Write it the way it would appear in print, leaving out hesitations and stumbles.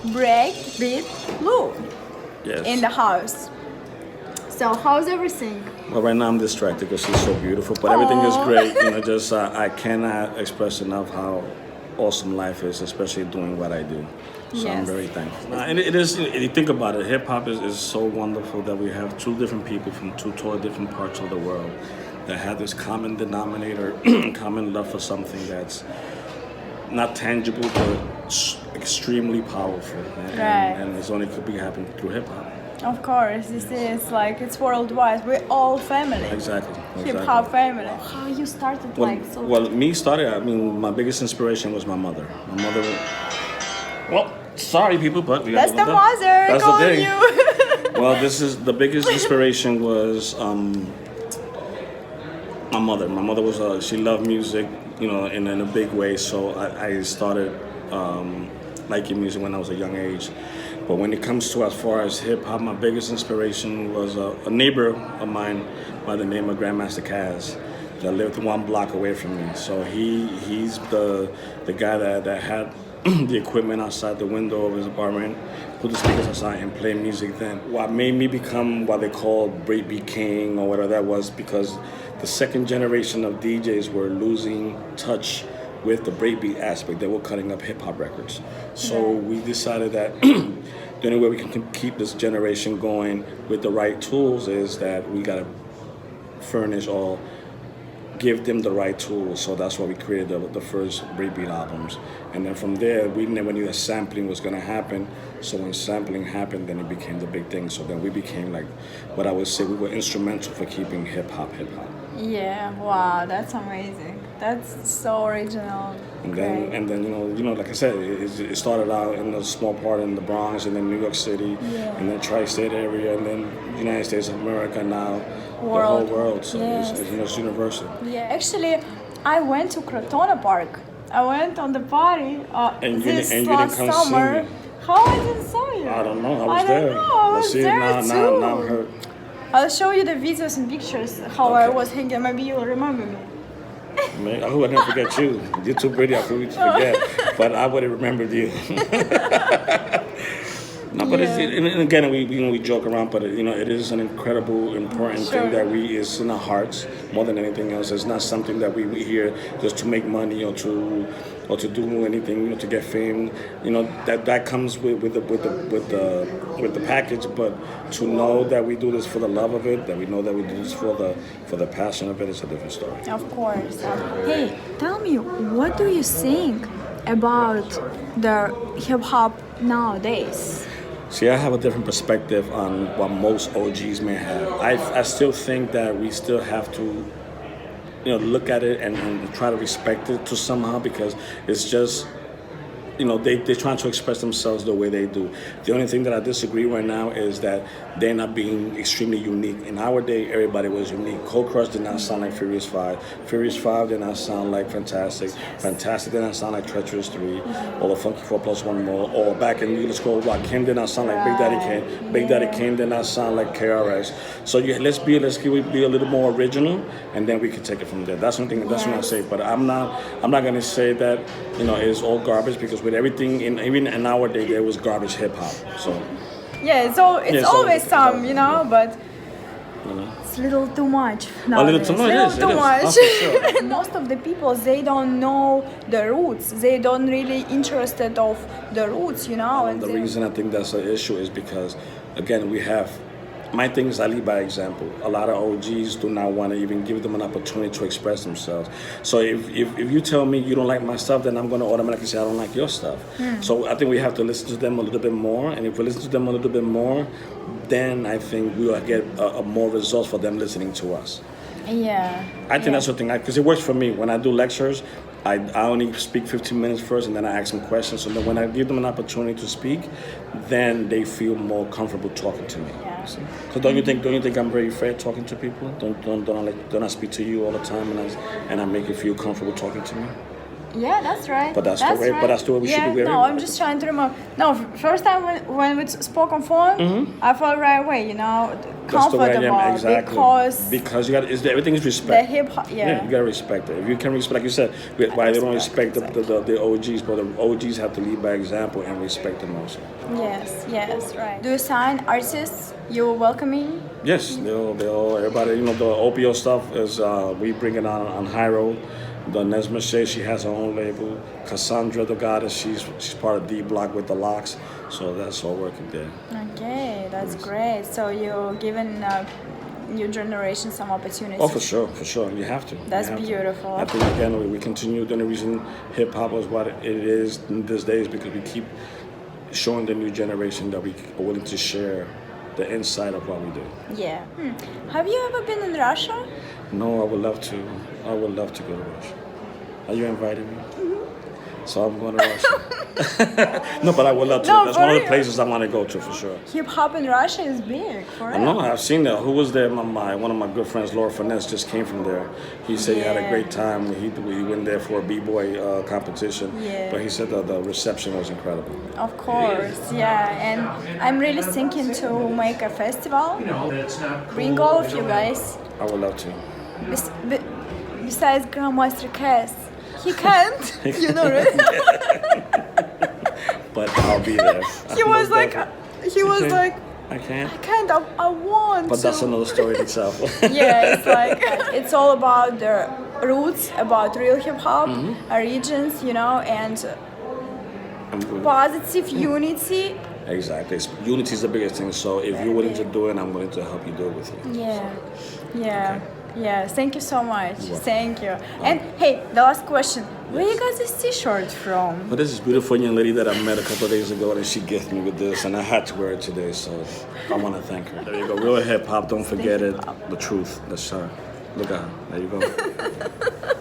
BreakBeat Lou Yes. in the house. So how's everything? Well, right now I'm distracted because she's so beautiful, but everything is Aw. great. Just I cannot express enough how awesome life is, especially doing what I do. So I'm Yes. very thankful. And it is. If you think about it, hip hop is so wonderful that we have two different people from two totally different parts of the world that have this common denominator, common love for something that's not tangible but extremely powerful. Right. And it's only could be happening through hip hop. Of course, this is like it's worldwide. We're all family. Exactly. Hip hop family. How you started like so? Well, me started. I mean, my biggest inspiration was my mother. My mother. Well, sorry, people, but we That's got the mother That's the calling thing. you. Well, this is the biggest inspiration was my mother. My mother was she loved music, in a big way. So I started liking music when I was a young age. But when it comes to as far as hip hop, my biggest inspiration was a neighbor of mine by the name of Grandmaster Kaz that lived 1 block away from me. So he's the guy that had the equipment outside the window of his apartment, put the speakers outside and play music then. What made me become what they call breakbeat king or whatever that was, because the second generation of DJs were losing touch with the breakbeat aspect. They were cutting up hip hop records. So we decided that the only way we can keep this generation going with the right tools is that we gotta furnish or give them the right tools. So that's why we created the first breakbeat albums. And then from there, we never knew that sampling was gonna happen. So when sampling happened, then it became the big thing. So then we became like, what I would say, we were instrumental for keeping hip hop. Yeah. Wow, that's amazing. That's so original. And Great. then like I said, it started out in a small part in the Bronx, and then New York City, and then tri-state area, and then United States of America. Now the whole world. So Yes. it's universal. Yeah, actually, I went to Crotona Park. I went on the party And this you didn't last come see summer. me. How I didn't saw you? I don't know. I I was don't there. know, I But was see, there now too. I'm hurt. I'll show you the videos and pictures how I Okay. was hanging. Maybe you'll remember me. Man, I would never forget you. You're too pretty. I could forget, but I would have remembered you. No, but Yeah. and again, we joke around, but it is an incredible, important thing that is in our hearts more than anything else. It's not something that we hear just to make money or to do anything, to get fame. That comes with the package. But to know that we do this for the love of it, that we know that we do this for the passion of it, is a different story. Of course. Hey, tell me, what do you think about the hip hop nowadays? See, I have a different perspective on what most OGs may have. I still think that we still have to, look at it and try to respect it to somehow, because it's just, they're trying to express themselves the way they do. The only thing that I disagree right now is that they're not being extremely unique. In our day, everybody was unique. Cold Crush did not sound like Furious 5. Furious 5 did not sound like Fantastic. Fantastic did not sound like Treacherous 3. Or the Funky 4 Plus 1 More. Or back in Let's Go Rock, Kim did not sound like Big Daddy Kane. Big Daddy Kane did not sound like KRS. So let's be a little more original, and then we can take it from there. That's one thing. That's what I say. But I'm not gonna say that it's all garbage, because with everything even in our day there was garbage hip hop. So Yeah, so it's always some, but it's a little too much nowadays. too much, Little it is, too it is. much. Oh, for sure. Most of the people, they don't know the roots. They don't really interested of the roots, And the they- reason I think that's an issue is because, again, my thing is I lead by example. A lot of OGs do not want to even give them an opportunity to express themselves. So if you tell me you don't like my stuff, then I'm going to automatically say I don't like your stuff. So I think we have to listen to them a little bit more. And if we listen to them a little bit more, then I think we will get more results for them listening to us. Yeah. I think that's the thing, because it works for me. When I do lectures, I only speak 15 minutes first, and then I ask them questions. So then when I give them an opportunity to speak, then they feel more comfortable talking to me. Yeah. So don't you think I'm very fair talking to people? Don't I speak to you all the time, and I make you feel comfortable talking to me? Yeah, that's right. But that's the way- but that's the way we should be No, wearing I'm it. just trying to remember. No, first time when we spoke on phone, I felt right away, you know, That's the way I comfortable am, exactly. because you got everything is the respect. hip hop. Yeah, you gotta respect it. If you can respect, like you said, why they don't respect the OGs, but the OGs have to lead by example and respect them also. Yes, right. Do you sign artists you're welcoming? Yes, they'll everybody. You know, the OPO stuff is we bring it on High Road. The Nesma Shea, she has her own label. Cassandra, the goddess, she's part of D Block with the locks. So that's all working there. Okay, that's great. So you're giving new generation some opportunities. Oh, for sure. You have to. That's You have to. beautiful. I think again we continue. The only reason hip hop is what it is in these days because we keep showing the new generation that we are willing to share the inside of what we do. Yeah. Have you ever been in Russia? No, I would love to. I would love to go to Russia. Are you inviting me? So I'm going to Russia. No, but I would love to. No, That's for one of the real. plays I want to go to for sure. Hip hop in Russia is big, for I real. know, I've seen that. Who was there? One of my good friends, Laura Finesse, just came from there. He said he had a Yeah. great time. He went there for a b-boy competition. Yeah. But he said that the reception was incredible. Of course, yeah. And I'm really thinking to make a festival. Bring all of you guys. I would love to. Besides Grandmaster Cass. He can't, you know, right? But I'll be there. he was like, I can't. I can't, I want But to. that's another story in itself. Yeah, it's like, it's all about the roots, about real hip hop, origins, you know, and positive unity. Exactly. Unity is the biggest thing. So if you're willing to do it, I'm willing to help you do it with you. Yeah. Thank you so much. Thank you. And hey, the last question. Where you got this T-shirt from? But this is beautiful young lady that I met a couple of days ago, and she gifted me with this, and I had to wear it today, so I want to thank her. There you go. Real hip hop. Don't forget it. The truth. That's her. Look at her. There you go.